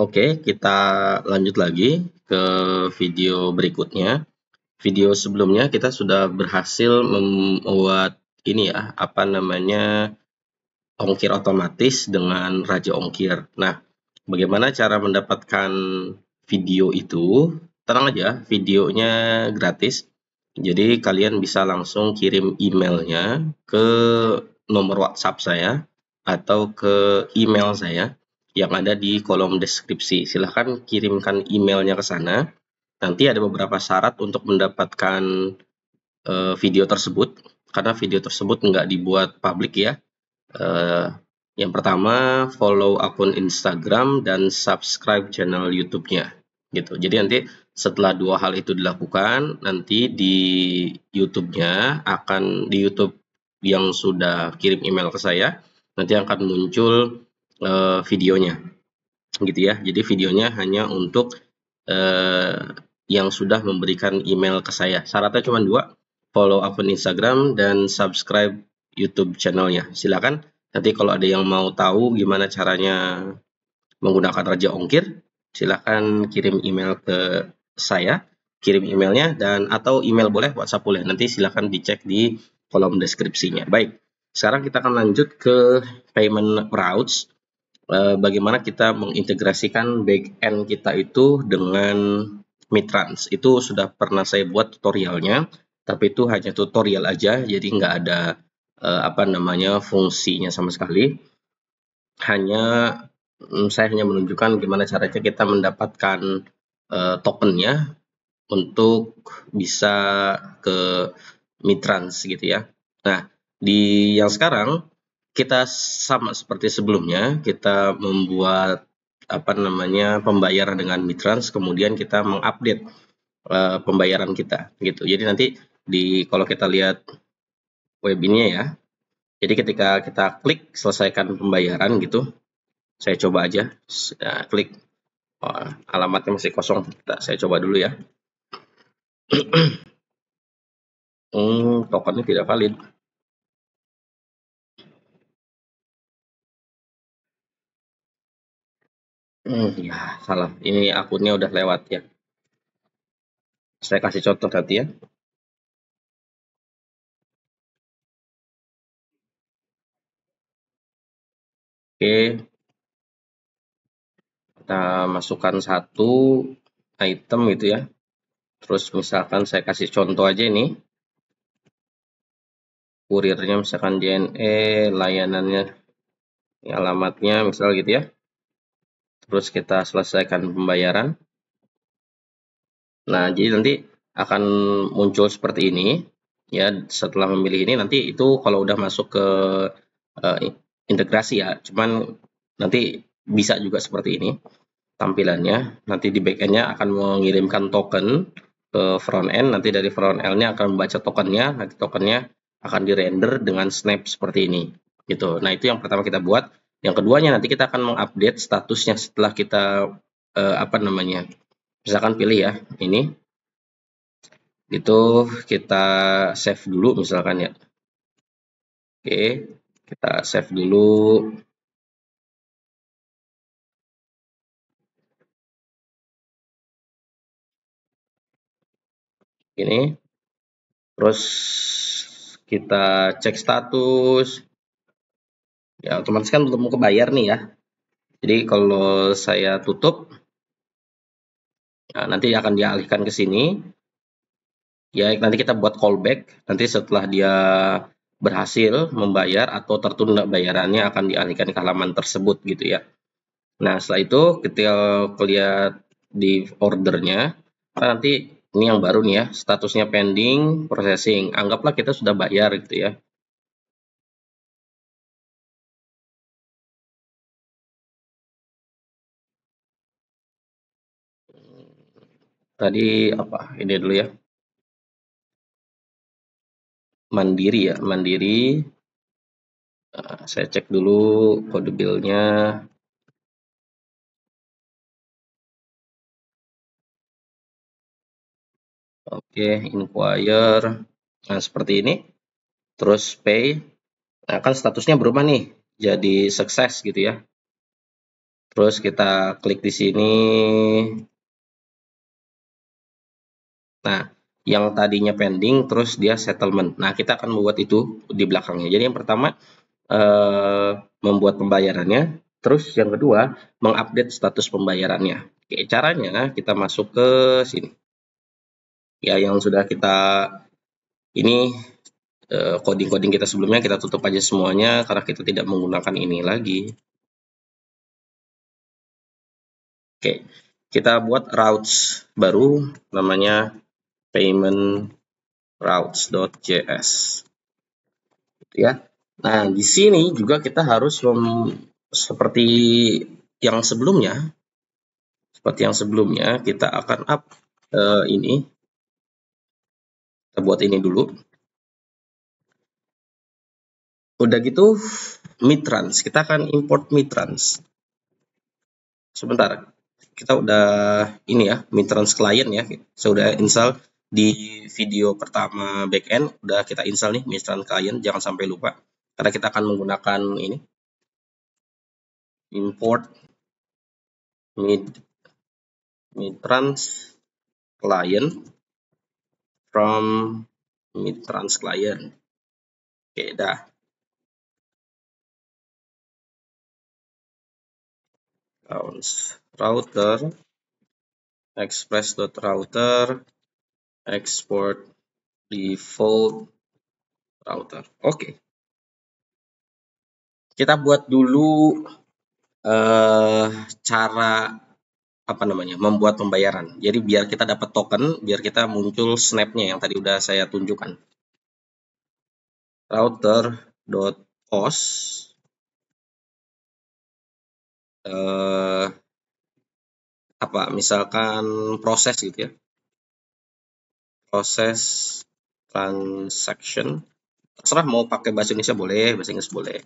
Oke, kita lanjut lagi ke video berikutnya. Video sebelumnya kita sudah berhasil membuat ini ya, apa namanya, ongkir otomatis dengan Raja Ongkir. Nah, bagaimana cara mendapatkan video itu? Tenang aja, videonya gratis. Jadi kalian bisa langsung kirim emailnya ke nomor WhatsApp saya atau ke email saya yang ada di kolom deskripsi. Silahkan kirimkan emailnya ke sana. Nanti ada beberapa syarat untuk mendapatkan video tersebut, karena video tersebut nggak dibuat publik ya. Yang pertama, follow akun Instagram dan subscribe channel YouTube-nya. Gitu. Jadi nanti setelah dua hal itu dilakukan, nanti di YouTube-nya di YouTube yang sudah kirim email ke saya, nanti akan muncul videonya, gitu ya. Jadi videonya hanya untuk yang sudah memberikan email ke saya. Syaratnya cuma dua, follow akun Instagram dan subscribe YouTube channelnya. Silakan. Nanti kalau ada yang mau tahu gimana caranya menggunakan Raja Ongkir, silakan kirim email ke saya, kirim emailnya dan atau email boleh, WhatsApp boleh. Nanti silakan dicek di kolom deskripsinya. Baik, sekarang kita akan lanjut ke payment routes. Bagaimana kita mengintegrasikan backend kita itu dengan Mitrans. Itu sudah pernah saya buat tutorialnya, tapi itu hanya tutorial aja, jadi nggak ada apa namanya fungsinya sama sekali. Saya hanya menunjukkan gimana caranya kita mendapatkan tokennya untuk bisa ke Mitrans gitu ya. Nah, di yang sekarang kita sama seperti sebelumnya, kita membuat apa namanya pembayaran dengan Mitrans, kemudian kita mengupdate pembayaran kita gitu. Jadi nanti kalau kita lihat web ini ya, jadi ketika kita klik selesaikan pembayaran gitu, saya coba aja, klik, alamatnya masih kosong, saya coba dulu ya. Tokennya tidak valid. Ya salah, ini akunnya udah lewat ya. Saya kasih contoh tadi ya. Oke, kita masukkan satu item gitu ya. Terus misalkan saya kasih contoh aja ini. Kurirnya misalkan JNE, layanannya, ini alamatnya misal gitu ya. Terus kita selesaikan pembayaran. Nah, jadi nanti akan muncul seperti ini. Ya, setelah memilih ini nanti itu kalau udah masuk ke integrasi ya. Cuman nanti bisa juga seperti ini tampilannya. Nanti di backend-nya akan mengirimkan token ke front end. Nanti dari front end-nya akan membaca tokennya. Nanti tokennya akan di-render dengan snap seperti ini. Gitu. Nah, itu yang pertama kita buat. Yang keduanya nanti kita akan mengupdate statusnya setelah kita apa namanya? Misalkan pilih ya, ini. Itu kita save dulu misalkan ya. Oke, kita save dulu. Ini. Terus kita cek status. Ya, otomatis kan belum kebayar nih ya. Jadi kalau saya tutup, nah, nanti akan dialihkan ke sini. Ya, nanti kita buat callback. Nanti setelah dia berhasil membayar atau tertunda bayarannya akan dialihkan ke halaman tersebut gitu ya. Nah, setelah itu ketika lihat di ordernya, nanti ini yang baru nih ya, statusnya pending processing. Anggaplah kita sudah bayar gitu ya. Tadi apa? Ini dulu ya. Mandiri ya, Mandiri. Saya cek dulu kode billnya. Oke, inquire. Nah, seperti ini. Terus pay. Nah, kan statusnya berubah nih. Jadi sukses gitu ya. Terus kita klik di sini. Nah, yang tadinya pending terus dia settlement. Nah, kita akan membuat itu di belakangnya. Jadi yang pertama membuat pembayarannya, terus yang kedua mengupdate status pembayarannya. Oke, caranya kita masuk ke sini. Ya, yang sudah kita ini coding-coding kita sebelumnya kita tutup aja semuanya karena kita tidak menggunakan ini lagi. Oke, kita buat routes baru namanya payment routes.js. Ya. Nah, di sini juga kita harus seperti yang sebelumnya, kita akan up ini. Kita buat ini dulu. Udah gitu Mitrans, kita akan import Mitrans. Sebentar, kita udah ini ya, Mitrans client ya. Saya udah install di video pertama backend, udah kita install nih Mitrans client, jangan sampai lupa. Karena kita akan menggunakan ini import Mitrans client from Mitrans client. Oke, dah. Router express.router export default router. Oke. Kita buat dulu cara apa namanya membuat pembayaran. Jadi biar kita dapat token, biar kita muncul snapnya yang tadi udah saya tunjukkan. Router.post apa misalkan proses gitu ya. Proses transaction. Terserah mau pakai bahasa Indonesia boleh, bahasa Inggris boleh.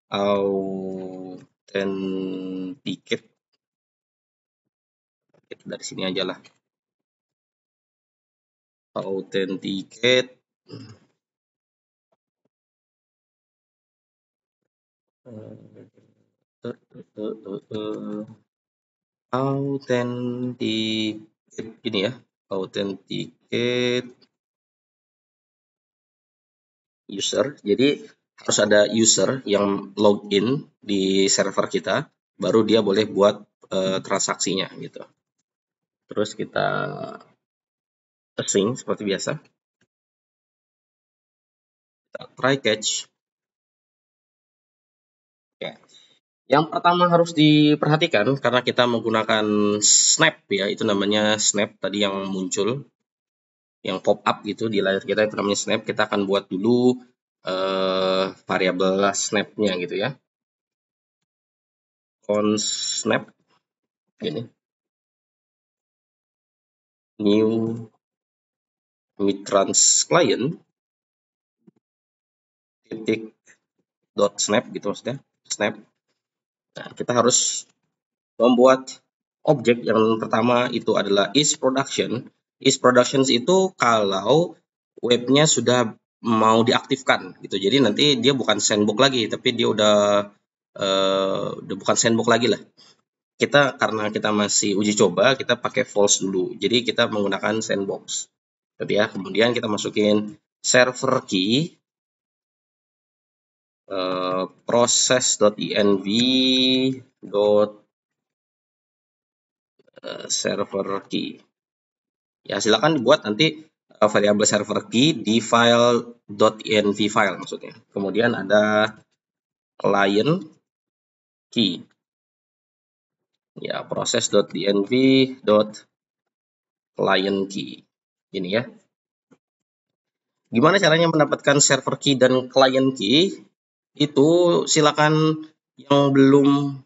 Authenticate. Itu dari sini aja lah. Authenticate. Authenticate ini ya. Authenticate user. Jadi harus ada user yang login di server kita, baru dia boleh buat transaksinya gitu. Terus kita async seperti biasa. Kita try catch. Oke. Yang pertama harus diperhatikan karena kita menggunakan snap ya, itu namanya snap tadi yang muncul, yang pop up gitu di layar kita itu namanya snap. Kita akan buat dulu variabel snapnya gitu ya. Const snap ini new Mitrans client titik dot snap gitu maksudnya snap. Nah, kita harus membuat objek yang pertama itu adalah is production. Is productions itu kalau webnya sudah mau diaktifkan gitu. Jadi nanti dia bukan sandbox lagi, tapi dia udah bukan sandbox lagi lah. Kita karena kita masih uji coba, kita pakai false dulu. Jadi kita menggunakan sandbox. Gitu ya. Kemudian kita masukin server key process.env server key. Ya, silakan dibuat nanti variabel server key di file.env file maksudnya. Kemudian ada client key. Ya, process.env.client key. Ini ya. Gimana caranya mendapatkan server key dan client key? Itu silakan yang belum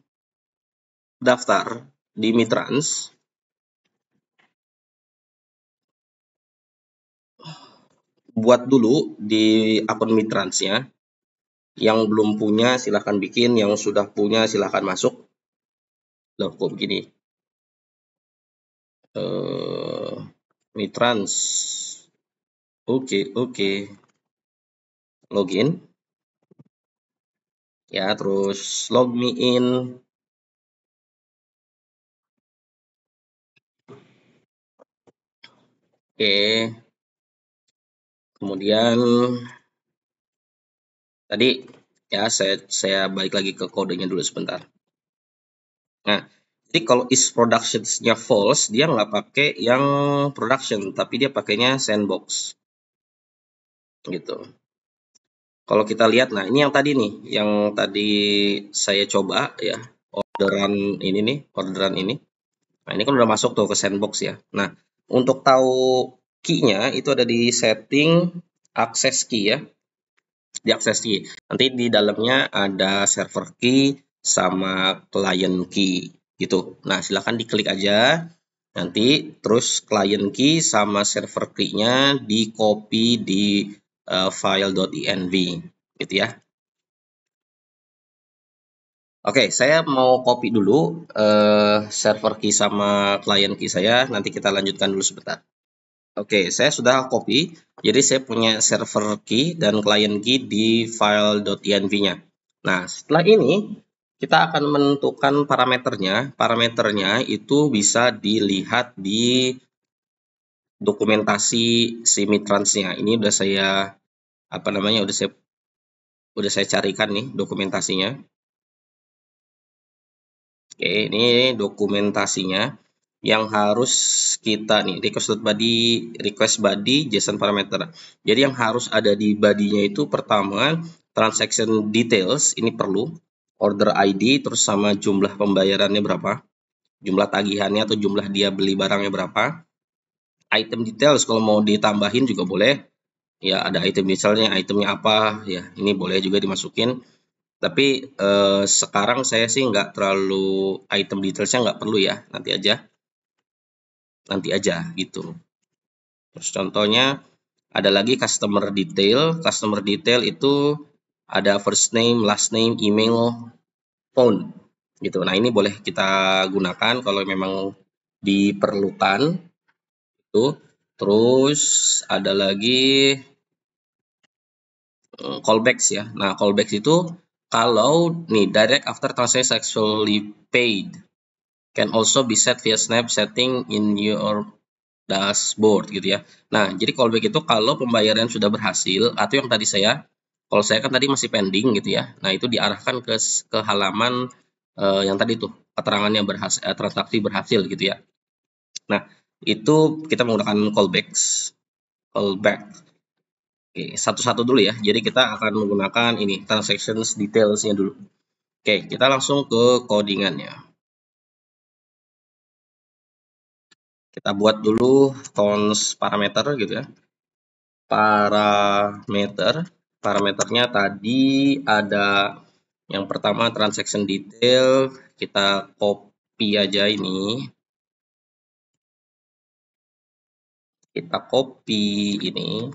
daftar di Mitrans buat dulu di akun Mitransnya. Yang belum punya silahkan bikin, yang sudah punya silahkan masuk. Loh, kok begini? Mitrans. Oke. Login. ya, terus log me in. Oke, kemudian tadi ya saya balik lagi ke kodenya dulu sebentar. Nah, jadi kalau is productions-nya false, dia nggak pakai yang production, tapi dia pakainya sandbox gitu. Kalau kita lihat, nah ini yang tadi nih, yang tadi saya coba ya, orderan ini. Nah, ini kan udah masuk tuh ke sandbox ya. Nah, untuk tahu key-nya itu ada di setting access key ya, di access key. Nanti di dalamnya ada server key sama client key gitu. Nah, silahkan diklik aja. Nanti terus client key sama server key-nya di copy di file.env gitu ya. Oke, saya mau copy dulu server key sama client key saya. Nanti kita lanjutkan dulu sebentar. Oke, saya sudah copy. Jadi saya punya server key dan client key di file.env-nya. Nah, setelah ini kita akan menentukan parameternya. Parameternya itu bisa dilihat di dokumentasi Simitrans-nya. Ini udah saya udah saya carikan nih dokumentasinya. Oke, ini dokumentasinya yang harus kita nih request body JSON parameter. Jadi yang harus ada di body-nya itu pertama transaction details, ini perlu order ID terus sama jumlah pembayarannya berapa, jumlah tagihannya atau jumlah dia beli barangnya berapa. Item details kalau mau ditambahin juga boleh. Ya, ada item misalnya itemnya apa ya, ini boleh juga dimasukin. Tapi sekarang saya sih nggak terlalu item detailsnya nggak perlu ya, nanti aja gitu. Terus contohnya ada lagi customer detail. Customer detail itu ada first name, last name, email, phone gitu. Nah, ini boleh kita gunakan kalau memang diperlukan itu. Terus ada lagi callbacks ya. Nah, callbacks itu kalau nih direct after transaction actually paid can also be set via snap setting in your dashboard gitu ya. Nah, jadi callback itu kalau pembayaran sudah berhasil atau yang tadi kalau saya kan tadi masih pending gitu ya. Nah, itu diarahkan ke halaman yang tadi tuh keterangannya transaksi berhasil gitu ya. Nah, itu kita menggunakan callback. Oke, satu-satu dulu ya. Jadi kita akan menggunakan ini transactions details-nya dulu. Oke, kita langsung ke codingannya. Kita buat dulu cons parameter gitu ya. Parameternya tadi ada yang pertama transaction detail, kita copy aja ini. Kita copy ini.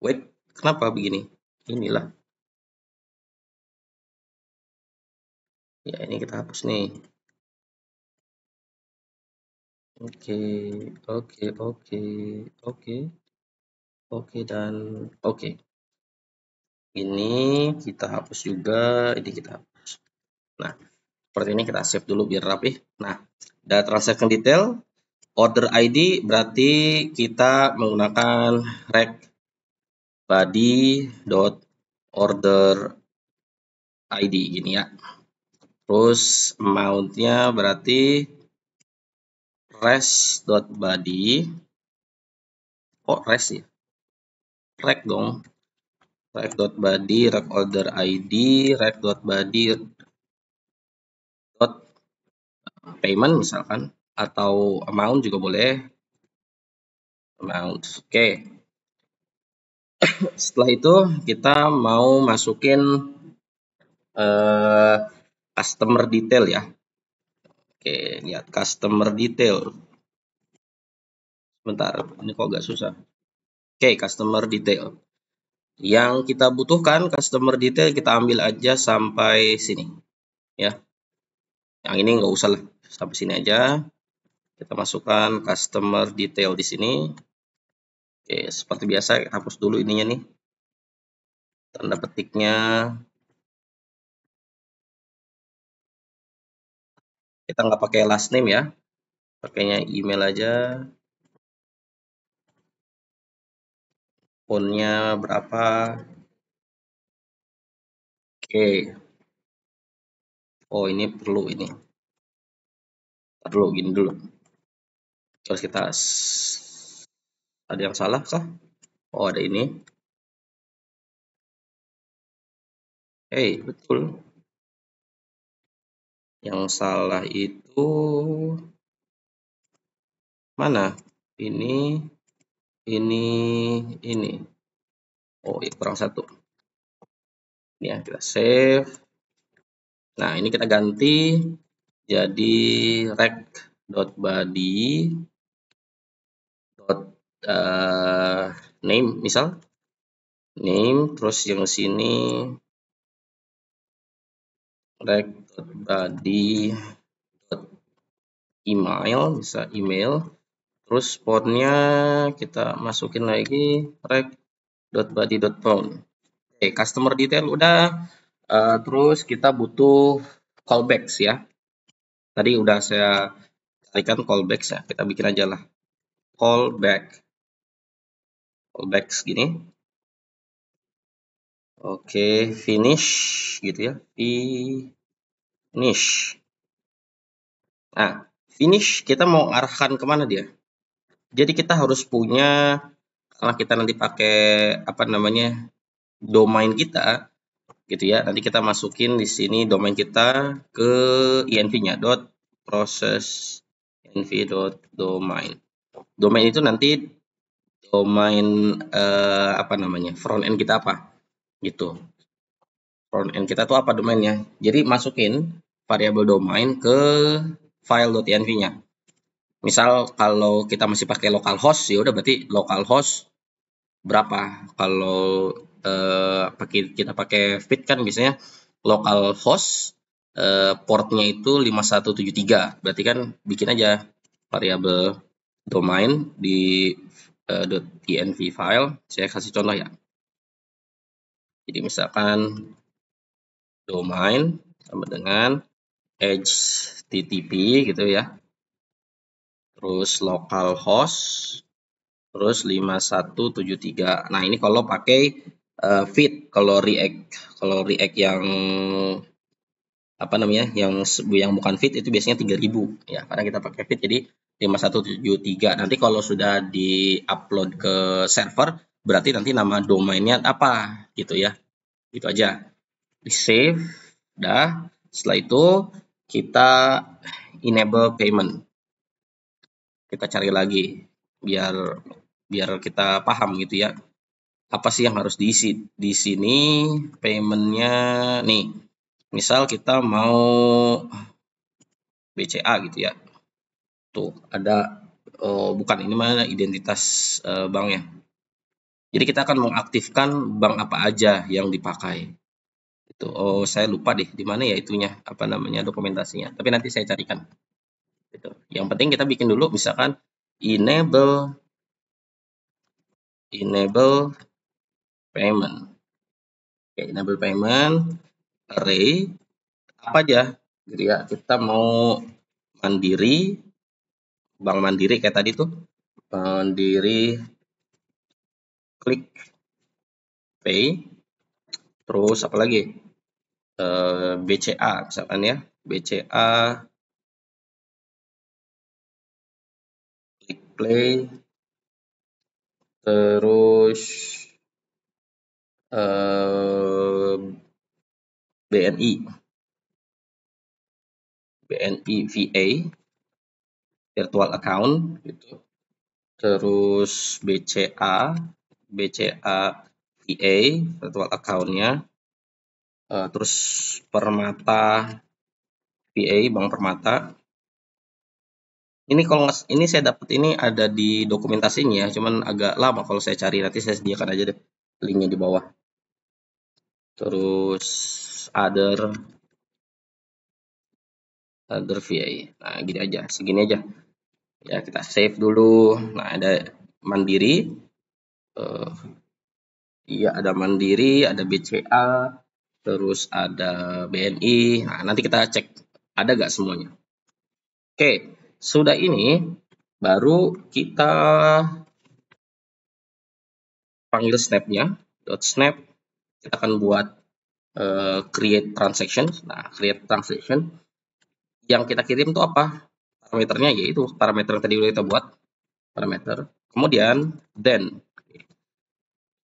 Wait, kenapa begini? Inilah. Ya, ini kita hapus nih. Oke, dan oke. Ini kita hapus juga, ini kita hapus. Nah, seperti ini kita save dulu biar rapi. Nah, ada transaction detail, order ID berarti kita menggunakan rec body dot order ID gini ya. Terus amount-nya berarti res dot body. Kok res ya? Rec dong. Rec dot body, rec order ID, rec dot body dot payment misalkan, atau amount juga boleh. Amount. Oke. Setelah itu kita mau masukin customer detail ya. Oke, lihat customer detail. Bentar, ini kok agak susah. Oke, customer detail. Yang kita butuhkan customer detail kita ambil aja sampai sini ya. Yang ini nggak usah lah, sampai sini aja. Kita masukkan customer detail di sini. Oke, seperti biasa hapus dulu ininya nih. tanda petiknya kita nggak pakai last name ya, pakainya email aja. Fontnya berapa? Oke. Oh, ini perlu ini. Perlu gini dulu. Terus kita ada yang salah kah? Oh, ada ini. Betul. Yang salah itu mana? Ini, ini. Oh, kurang satu. Ini ya, kita save. Nah, ini kita ganti jadi rec.body name, misal name, terus yang sini rec.body email, bisa email, terus fontnya kita masukin lagi rec.body.font. Oke, customer detail udah. Terus kita butuh callbacks ya. Tadi udah saya carikan callbacks ya. Kita bikin aja lah callbacks gini. Oke, finish gitu ya. Finish. Nah, finish kita mau arahkan kemana dia? Jadi kita harus punya, karena kita nanti pakai apa namanya domain kita gitu ya. Nanti kita masukin di sini domain kita ke env-nya .process env.domain. Domain itu nanti domain apa namanya front end kita apa gitu. Front end kita tuh apa domainnya. Jadi masukin variabel domain ke file.env-nya. Misal kalau kita masih pakai localhost ya udah berarti localhost berapa. Kalau kita pakai feed kan biasanya localhost portnya itu 5173. Berarti kan bikin aja variabel domain di .env file. Saya kasih contoh ya. Jadi misalkan domain sama dengan http gitu ya. Terus localhost terus 5173. Nah, ini kalau pakai feed. Kalau React yang apa namanya yang bukan feed itu biasanya 3000 ya, karena kita pakai feed jadi 5173. Nanti kalau sudah di-upload ke server berarti nanti nama domainnya apa gitu ya. Gitu aja. Di save. Dah. Setelah itu kita enable payment. Kita cari lagi biar kita paham gitu ya. Apa sih yang harus diisi di sini paymentnya nih. Misal kita mau BCA gitu ya. Tuh ada bukan ini mana identitas bank ya. Jadi kita akan mengaktifkan bank apa aja yang dipakai. Itu saya lupa deh di mana ya itunya apa namanya dokumentasinya. Tapi nanti saya carikan. Gitu. Yang penting kita bikin dulu misalkan enable payment. Oke, enable payment array apa aja. Jadi ya kita mau Mandiri, Bank Mandiri kayak tadi tuh. Mandiri klik pay. Terus apa lagi? BCA misalkan ya. BCA klik play. Terus BNI VA virtual account gitu. Terus BCA VA virtual account-nya. Terus Permata VA Bank Permata. Ini kalau ini saya dapat ini ada di dokumentasinya ya, cuman agak lama kalau saya cari, nanti saya sediakan aja deh linknya di bawah. Terus other VA. Nah, gini aja, segini aja. Ya, kita save dulu. Nah, ada Mandiri Iya, ada Mandiri, ada BCA, terus ada BNI. Nah, nanti kita cek ada nggak semuanya. Oke, sudah ini baru kita panggil snapnya. .snap kita akan buat create transaction. Nah, create transaction yang kita kirim itu apa? Parameternya yaitu parameter yang tadi udah kita buat, parameter. Kemudian then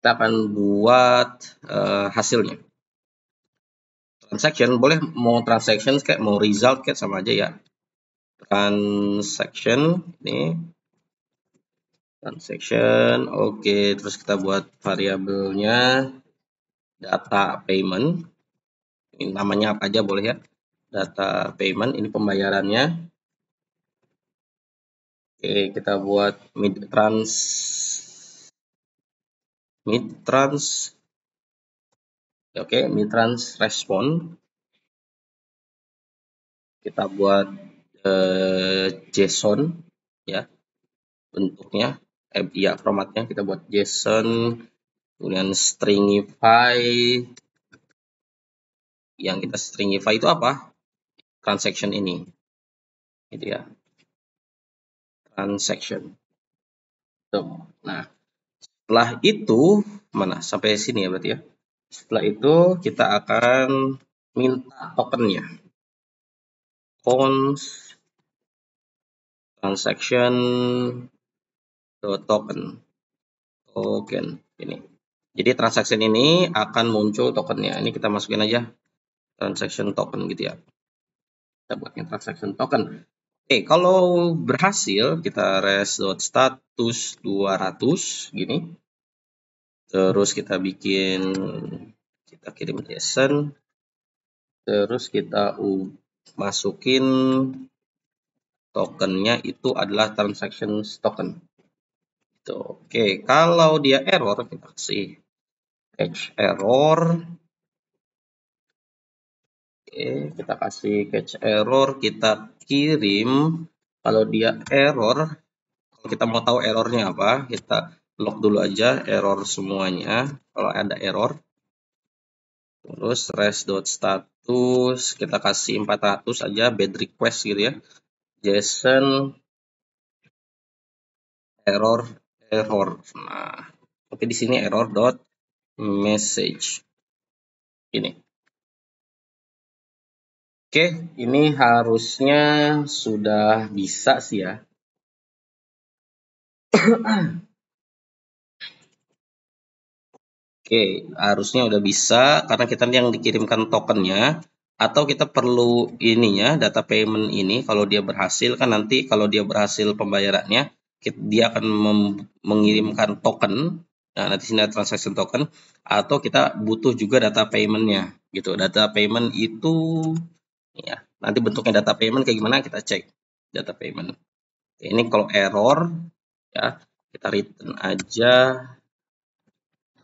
kita akan buat hasilnya. Transaction boleh mau transaction kayak mau result kayak sama aja ya. Transaction ini transaction, oke, terus kita buat variabelnya data payment. Ini namanya apa aja boleh ya. Data payment ini pembayarannya. Oke, kita buat mid trans. Oke, mid trans respond. Kita buat JSON ya bentuknya, ya formatnya kita buat JSON, kemudian stringify. Yang kita stringify itu apa? Transaction ini, gitu ya. Transaction. Tuh. Nah, setelah itu mana? Sampai sini ya berarti ya. Setelah itu kita akan minta tokennya. Cons transaction token. Token ini. Jadi transaction ini akan muncul tokennya. Ini kita masukin aja transaction token gitu ya. Kita buatnya transaction token. Oke, kalau berhasil kita res.status 200 gini. Terus kita kirim JSON. Terus kita masukin tokennya itu adalah transaction token. Oke, kalau dia error kita kasih catch error. Oke, kita kasih catch error, kita kirim. Kalau dia error, kalau kita mau tahu errornya apa, kita log dulu aja error semuanya. Kalau ada error, terus res.status kita kasih 400 aja bad request gitu ya. JSON error. Nah, oke di sini error dot message ini. Oke, ini harusnya sudah bisa sih ya. Oke, harusnya udah bisa karena kita yang dikirimkan tokennya, atau kita perlu ininya data payment ini. Kalau dia berhasil kan nanti kalau dia berhasil pembayarannya dia akan mengirimkan token. Nah, nanti sini ada transaction token, atau kita butuh juga data paymentnya gitu. Data payment itu ya nanti bentuknya data payment kayak gimana kita cek data payment. Ini kalau error ya kita return aja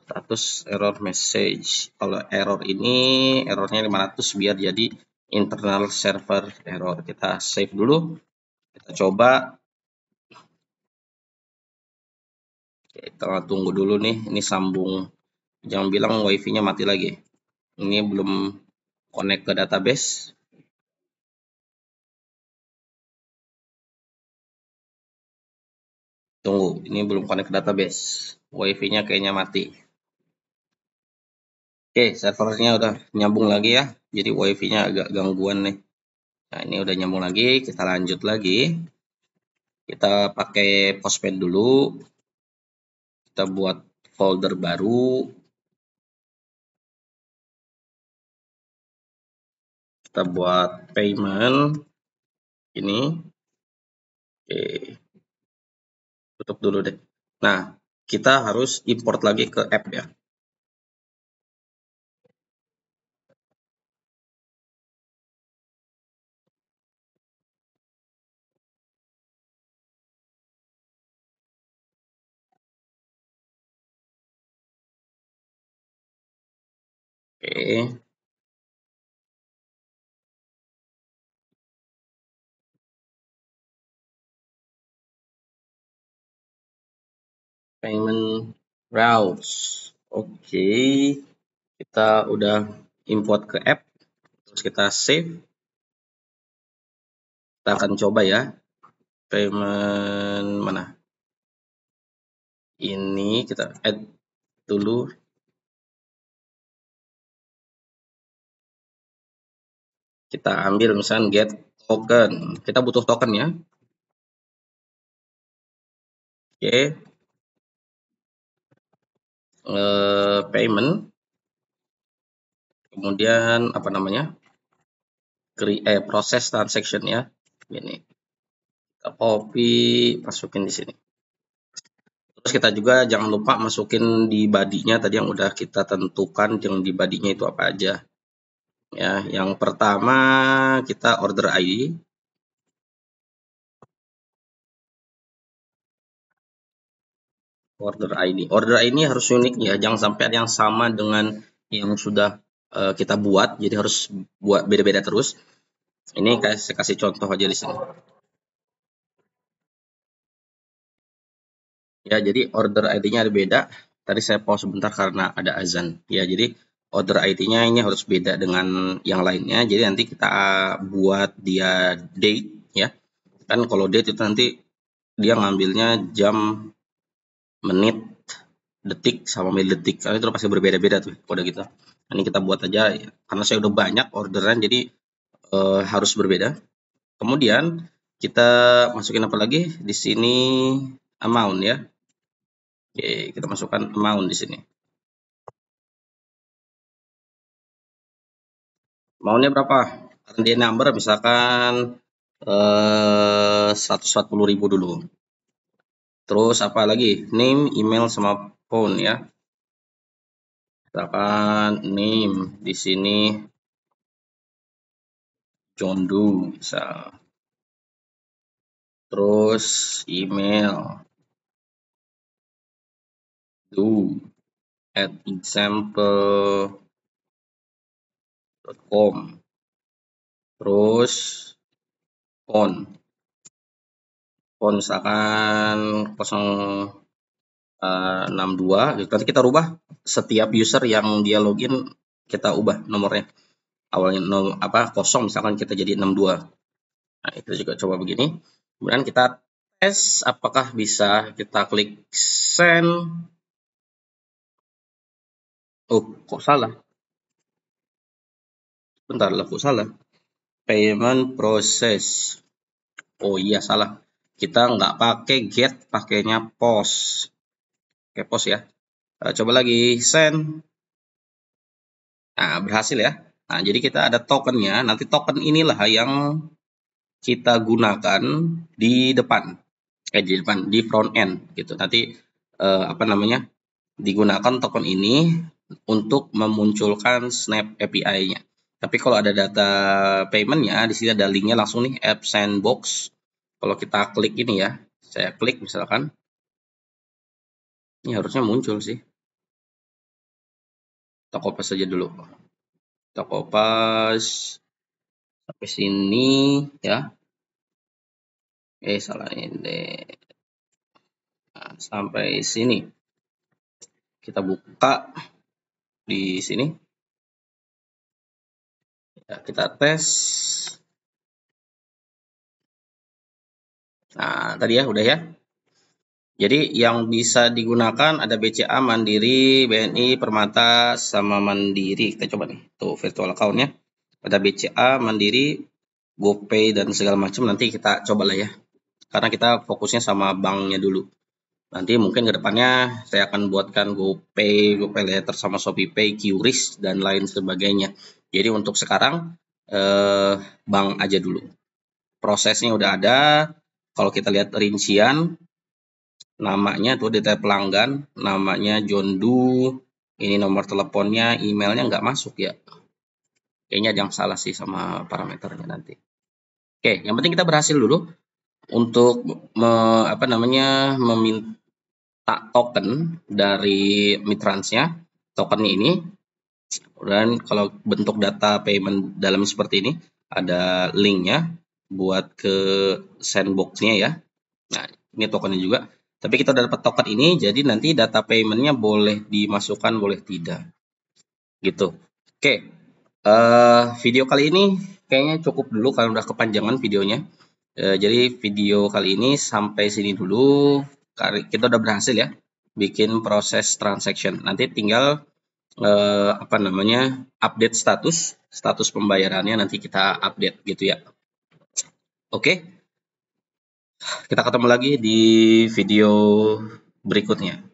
status error message. Kalau error ini errornya 500 biar jadi internal server error. Kita save dulu, kita coba. Kita tunggu dulu nih, ini sambung. Jangan bilang wifi-nya mati lagi. Ini belum connect ke database. Tunggu, ini belum connect ke database. Wifi-nya kayaknya mati. Oke, servernya udah nyambung lagi ya. Jadi wifi-nya agak gangguan nih. Nah, ini udah nyambung lagi, kita lanjut lagi. Kita pakai Postman dulu. Kita buat folder baru. Kita buat payment. Ini. Oke. Tutup dulu deh. Nah, kita harus import lagi ke app ya. Oke. Payment routes. Oke, kita udah import ke app, terus kita save. Kita akan coba ya, payment mana? Ini kita add dulu. Kita ambil misalnya get token. Kita butuh token ya. Oke. Payment. Kemudian apa namanya? Proses transaction ya. Ini. Kita copy, masukin di sini. Terus kita juga jangan lupa masukin di body-nya tadi yang udah kita tentukan, yang di body-nya itu apa aja. Ya, yang pertama kita order ID. Order ID harus unik ya, jangan sampai ada yang sama dengan yang sudah kita buat, jadi harus buat beda-beda terus. Ini saya kasih contoh aja di sini. Ya, jadi order ID-nya ada beda. Tadi saya pause sebentar karena ada azan. Ya, jadi order ID-nya ini harus beda dengan yang lainnya. Jadi nanti kita buat dia date ya. Kan kalau date itu nanti dia ngambilnya jam, menit, detik sama milidetik. Karena itu pasti berbeda-beda tuh kode gitu. Ini kita buat aja ya. Karena saya udah banyak orderan jadi harus berbeda. Kemudian kita masukin apa lagi? Di sini amount ya. Oke, kita masukkan amount di sini. Maunya berapa? Dia number misalkan 140.000 dulu. Terus apa lagi? Name, email sama phone ya. Misalkan name di sini John Doe misal. Terus email do@example.com. Terus phone misalkan 062 gitu. Nanti kita rubah setiap user yang dia login, kita ubah nomornya. Awalnya kosong misalkan kita jadi 62. Nah, itu juga coba begini. Kemudian kita tes apakah bisa, kita klik send. Oh, kok salah? Bentar lah, kok salah? Payment process. Oh iya, salah. Kita nggak pakai get, pakainya post. Oke, post ya. Coba lagi send. Nah, berhasil ya. Nah, jadi kita ada tokennya. Nanti token inilah yang kita gunakan di depan. Di front end gitu. Nanti apa namanya? Digunakan token ini untuk memunculkan Snap API-nya. Tapi kalau ada data payment-nya, di sini ada linknya langsung nih, App Sandbox. Kalau kita klik ini ya, saya klik misalkan, ini harusnya muncul sih. Kita copy saja dulu. Kita copy sampai sini ya. Salah ini. Nah, sampai sini. Kita buka di sini. Ya, kita tes. Nah, tadi ya udah ya. Jadi yang bisa digunakan ada BCA, Mandiri, BNI, Permata, sama Mandiri. Kita coba nih, tuh virtual account-nya. Ada BCA, Mandiri, GoPay, dan segala macam. Nanti kita coba lah ya. Karena kita fokusnya sama banknya dulu. Nanti mungkin ke depannya saya akan buatkan GoPay, GoPay Later sama ShopeePay, QRIS, dan lain sebagainya. Jadi untuk sekarang bank aja dulu. Prosesnya udah ada. Kalau kita lihat rincian, namanya tuh detail pelanggan, namanya John Doe, ini nomor teleponnya, emailnya nggak masuk ya. Kayaknya ada yang salah sih sama parameternya nanti. Oke, yang penting kita berhasil dulu untuk meminta token dari Mitransnya, tokennya ini. Dan kalau bentuk data payment dalamnya seperti ini, ada linknya buat ke sandbox-nya ya. Nah, ini tokennya juga. Tapi kita udah dapat token ini, jadi nanti data paymentnya boleh dimasukkan, boleh tidak. Gitu. Oke, video kali ini kayaknya cukup dulu karena udah kepanjangan videonya. Jadi video kali ini sampai sini dulu. Kita udah berhasil ya bikin proses transaction. Nanti tinggal update status pembayarannya, nanti kita update gitu ya. Oke, kita ketemu lagi di video berikutnya.